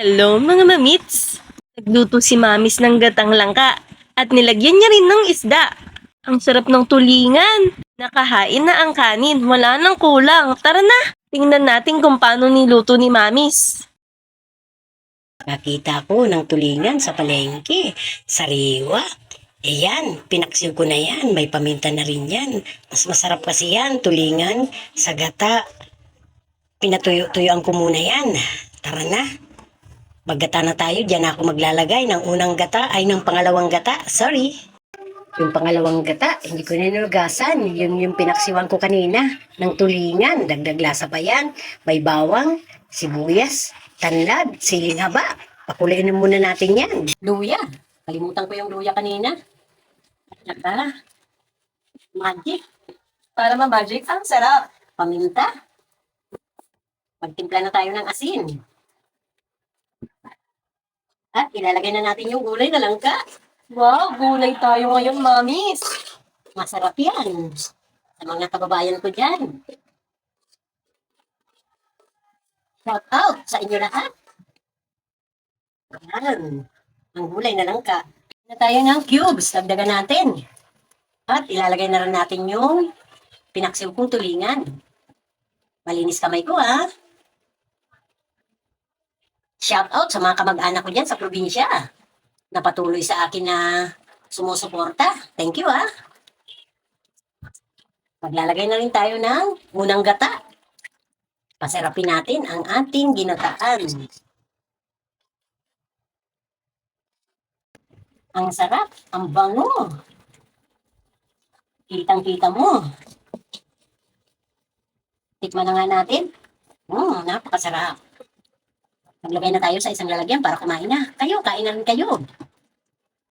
Hello mga mamits! Nagluto si Mamis ng gatang langka at nilagyan niya rin ng isda. Ang sarap ng tulingan. Nakahain na ang kanin, wala nang kulang. Tara na, tingnan natin kung paano niluto ni Mamis. Nakita ko ng tulingan sa palengke. Sariwa. Ayan, pinaksiw ko na yan. May paminta na rin yan. Mas masarap kasi yan, tulingan sa gata. Pinatuyo-tuyuan ko muna yan. Tara na. Maggata na tayo. Diyan ako maglalagay ng unang gata ay ng pangalawang gata. Sorry. Yung pangalawang gata, hindi ko ninugasan. Yung pinaksiwan ko kanina ng tulingan. Dagdag lasa pa yan. May bawang, sibuyas, tanlad, siling haba. Pakuliin muna natin yan. Luya. Kalimutan ko yung luya kanina. Saka, magic. Para ma-magic, ang sarap. Paminta. Magtimpla na tayo ng asin. At ilalagay na natin yung gulay na langka. Wow, gulay tayo ngayon, Mamis. Masarap yan. Sa mga kababayan ko dyan. Shout out sa inyo lahat. Yan. Ang gulay na langka. Na tayo ng cubes. Dagdagan natin. At ilalagay na rin natin yung pinaksiw kong tulingan. Malinis kamay ko, ha? Shout out sa mga kamag-anak ko dyan sa probinsya. Na patuloy sa akin na sumusuporta. Thank you, ha? Maglalagay na rin tayo ng unang gata. Pasarapin natin ang ating ginataan. Ang sarap, ang bango. Kitang-kita mo. Tikman na nga natin. Napakasarap. Maglagay na tayo sa isang lalagyan para kumain na. Kayo, kain na rin kayo.